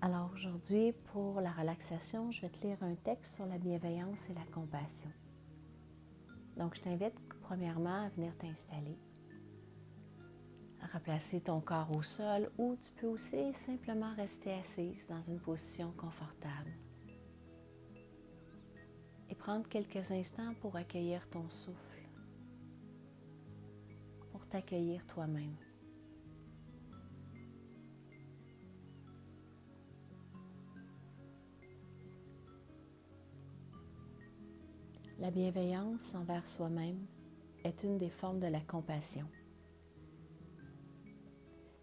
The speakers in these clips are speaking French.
Alors aujourd'hui, pour la relaxation, je vais te lire un texte sur la bienveillance et la compassion. Donc je t'invite premièrement à venir t'installer, à replacer ton corps au sol ou tu peux aussi simplement rester assise dans une position confortable et prendre quelques instants pour accueillir ton souffle, pour t'accueillir toi-même. La bienveillance envers soi-même est une des formes de la compassion.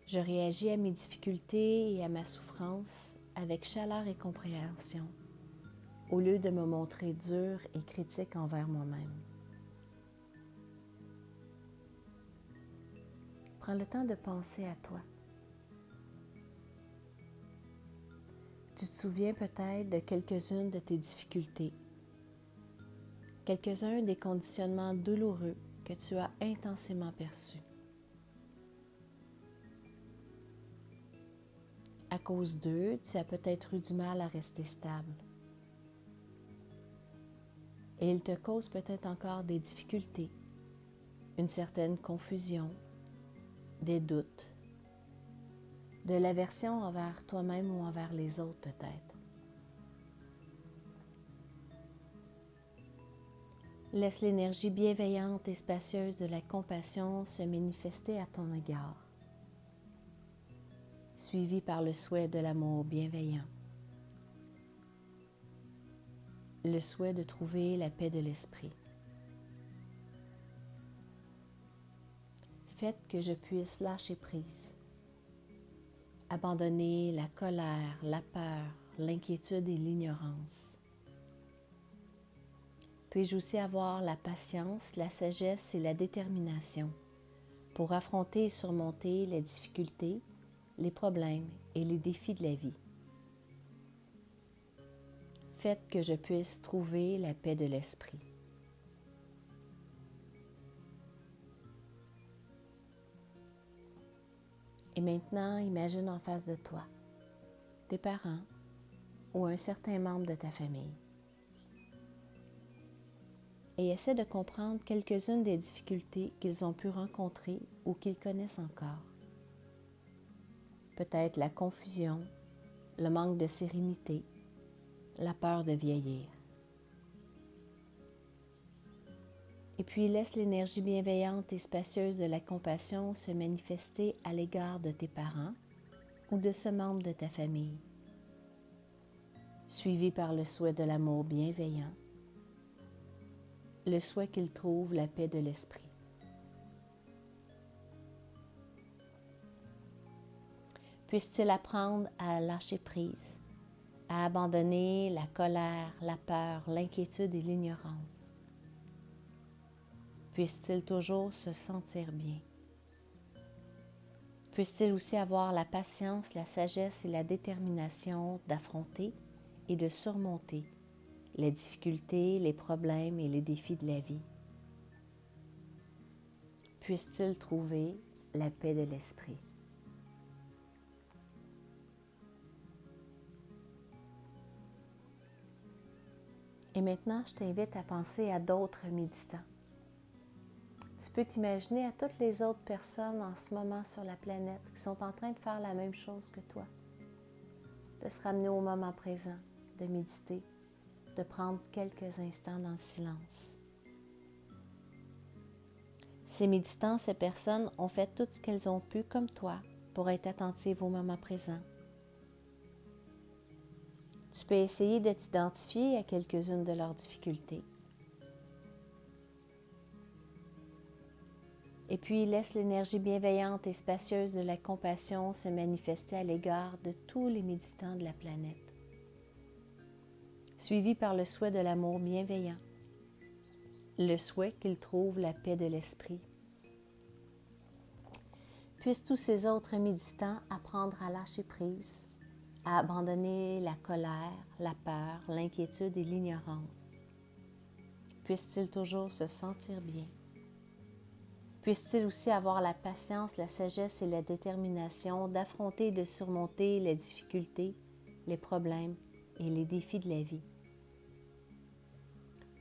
Je réagis à mes difficultés et à ma souffrance avec chaleur et compréhension, au lieu de me montrer dur et critique envers moi-même. Prends le temps de penser à toi. Tu te souviens peut-être de quelques-unes de tes difficultés, quelques-uns des conditionnements douloureux que tu as intensément perçus. À cause d'eux, tu as peut-être eu du mal à rester stable. Et ils te causent peut-être encore des difficultés, une certaine confusion, des doutes, de l'aversion envers toi-même ou envers les autres peut-être. Laisse l'énergie bienveillante et spacieuse de la compassion se manifester à ton égard, suivi par le souhait de l'amour bienveillant, le souhait de trouver la paix de l'esprit. Faites que je puisse lâcher prise, abandonner la colère, la peur, l'inquiétude et l'ignorance. Puis-je aussi avoir la patience, la sagesse et la détermination pour affronter et surmonter les difficultés, les problèmes et les défis de la vie. Faites que je puisse trouver la paix de l'esprit. Et maintenant, imagine en face de toi tes parents ou un certain membre de ta famille. Et essaie de comprendre quelques-unes des difficultés qu'ils ont pu rencontrer ou qu'ils connaissent encore. Peut-être la confusion, le manque de sérénité, la peur de vieillir. Et puis laisse l'énergie bienveillante et spacieuse de la compassion se manifester à l'égard de tes parents ou de ce membre de ta famille, suivi par le souhait de l'amour bienveillant, le souhait qu'il trouve la paix de l'esprit. Puisse-t-il apprendre à lâcher prise, à abandonner la colère, la peur, l'inquiétude et l'ignorance. Puisse-t-il toujours se sentir bien. Puisse-t-il aussi avoir la patience, la sagesse et la détermination d'affronter et de surmonter les difficultés, les problèmes et les défis de la vie. Puisse-t-il trouver la paix de l'esprit. Et maintenant, je t'invite à penser à d'autres méditants. Tu peux t'imaginer à toutes les autres personnes en ce moment sur la planète qui sont en train de faire la même chose que toi, de se ramener au moment présent, de méditer, de prendre quelques instants dans le silence. Ces méditants, ces personnes ont fait tout ce qu'elles ont pu comme toi pour être attentives au moment présent. Tu peux essayer de t'identifier à quelques-unes de leurs difficultés. Et puis, laisse l'énergie bienveillante et spacieuse de la compassion se manifester à l'égard de tous les méditants de la planète, suivi par le souhait de l'amour bienveillant, le souhait qu'ils trouvent la paix de l'esprit. Puissent tous ces autres méditants apprendre à lâcher prise, à abandonner la colère, la peur, l'inquiétude et l'ignorance. Puissent-ils toujours se sentir bien. Puissent-ils aussi avoir la patience, la sagesse et la détermination d'affronter et de surmonter les difficultés, les problèmes et les défis de la vie.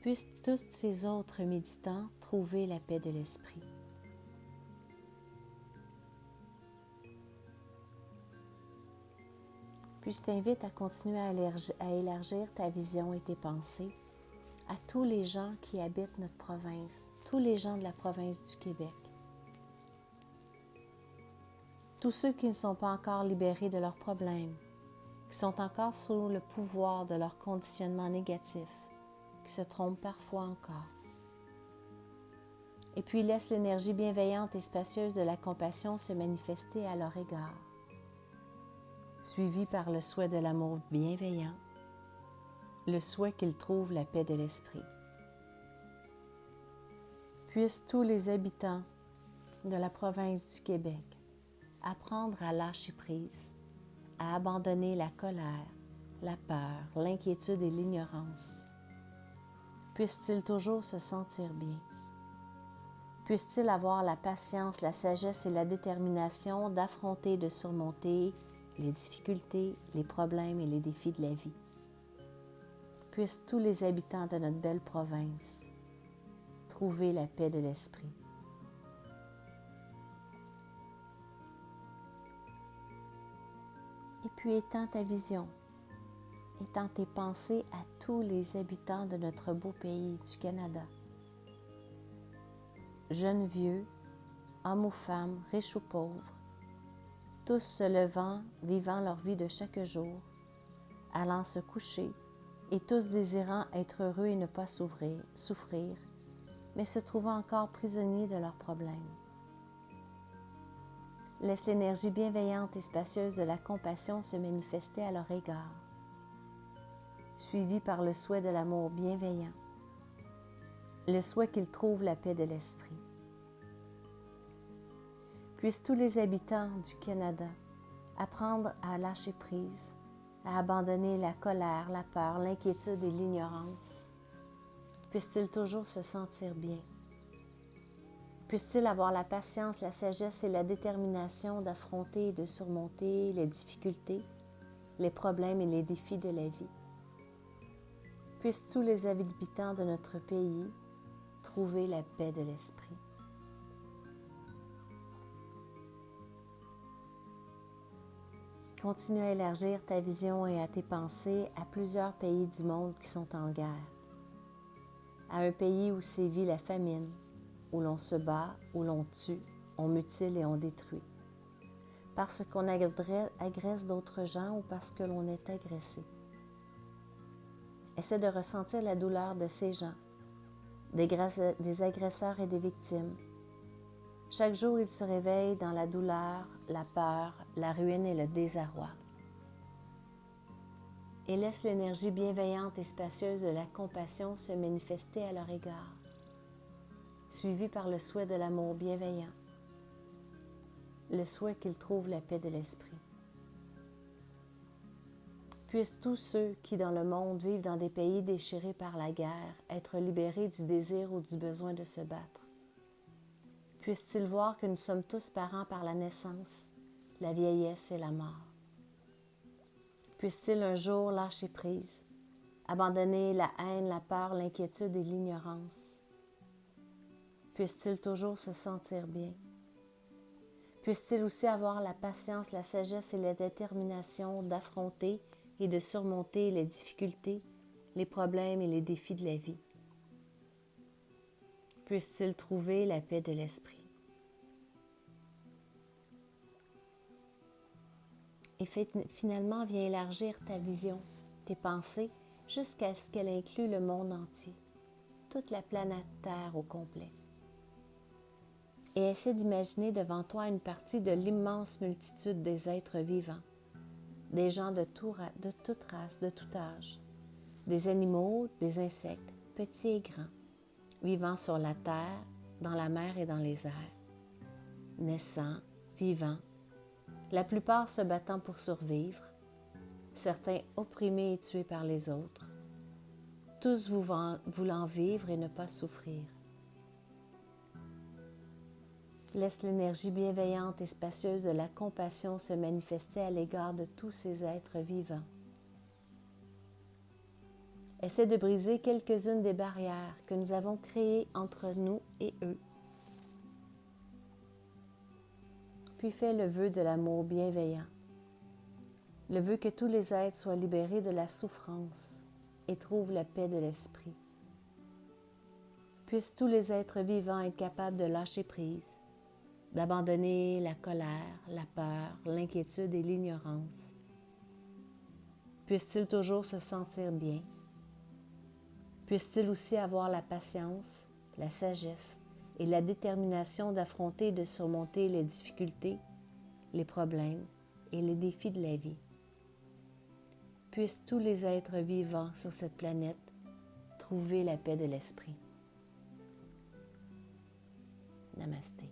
Puissent tous ces autres méditants trouver la paix de l'esprit. Puis je t'invite à continuer à élargir ta vision et tes pensées à tous les gens qui habitent notre province, tous les gens de la province du Québec. Tous ceux qui ne sont pas encore libérés de leurs problèmes, qui sont encore sous le pouvoir de leur conditionnement négatif, qui se trompent parfois encore. Et puis laisse l'énergie bienveillante et spacieuse de la compassion se manifester à leur égard, suivi par le souhait de l'amour bienveillant, le souhait qu'ils trouvent la paix de l'esprit. Puissent tous les habitants de la province du Québec apprendre à lâcher prise, à abandonner la colère, la peur, l'inquiétude et l'ignorance. Puissent-ils toujours se sentir bien? Puissent-ils avoir la patience, la sagesse et la détermination d'affronter et de surmonter les difficultés, les problèmes et les défis de la vie? Puissent tous les habitants de notre belle province trouver la paix de l'esprit. Et puis étends ta vision, étends tes pensées à tous les habitants de notre beau pays du Canada. Jeunes, vieux, hommes ou femmes, riches ou pauvres, tous se levant, vivant leur vie de chaque jour, allant se coucher, et tous désirant être heureux et ne pas souffrir, mais se trouvant encore prisonniers de leurs problèmes. Laisse l'énergie bienveillante et spacieuse de la compassion se manifester à leur égard, suivi par le souhait de l'amour bienveillant, le souhait qu'ils trouvent la paix de l'esprit. Puissent tous les habitants du Canada apprendre à lâcher prise, à abandonner la colère, la peur, l'inquiétude et l'ignorance. Puissent-ils toujours se sentir bien? Puissent-ils avoir la patience, la sagesse et la détermination d'affronter et de surmonter les difficultés, les problèmes et les défis de la vie? Puissent tous les habitants de notre pays trouver la paix de l'esprit. Continue à élargir ta vision et à tes pensées à plusieurs pays du monde qui sont en guerre. À un pays où sévit la famine, où l'on se bat, où l'on tue, on mutile et on détruit. Parce qu'on agresse d'autres gens ou parce que l'on est agressé. Essaie de ressentir la douleur de ces gens, des agresseurs et des victimes. Chaque jour, ils se réveillent dans la douleur, la peur, la ruine et le désarroi. Et laisse l'énergie bienveillante et spacieuse de la compassion se manifester à leur égard, suivi par le souhait de l'amour bienveillant, le souhait qu'ils trouvent la paix de l'esprit. Puissent tous ceux qui dans le monde vivent dans des pays déchirés par la guerre être libérés du désir ou du besoin de se battre. Puissent-ils voir que nous sommes tous parents par la naissance, la vieillesse et la mort. Puissent-ils un jour lâcher prise, abandonner la haine, la peur, l'inquiétude et l'ignorance. Puissent-ils toujours se sentir bien. Puissent-ils aussi avoir la patience, la sagesse et la détermination d'affronter et de surmonter les difficultés, les problèmes et les défis de la vie. Puissent-ils trouver la paix de l'esprit. Et finalement, viens élargir ta vision, tes pensées, jusqu'à ce qu'elle inclue le monde entier, toute la planète Terre au complet. Et essaie d'imaginer devant toi une partie de l'immense multitude des êtres vivants, des gens de toute race, de tout âge, des animaux, des insectes, petits et grands, vivant sur la terre, dans la mer et dans les airs, naissants, vivants, la plupart se battant pour survivre, certains opprimés et tués par les autres, tous voulant vivre et ne pas souffrir. Laisse l'énergie bienveillante et spacieuse de la compassion se manifester à l'égard de tous ces êtres vivants, essaie de briser quelques-unes des barrières que nous avons créées entre nous et eux. Puis fais le vœu de l'amour bienveillant, le vœu que tous les êtres soient libérés de la souffrance et trouvent la paix de l'esprit. Puissent tous les êtres vivants être capables de lâcher prise, d'abandonner la colère, la peur, l'inquiétude et l'ignorance. Puissent-ils toujours se sentir bien? Puissent-ils aussi avoir la patience, la sagesse et la détermination d'affronter et de surmonter les difficultés, les problèmes et les défis de la vie. Puissent tous les êtres vivants sur cette planète trouver la paix de l'esprit. Namasté.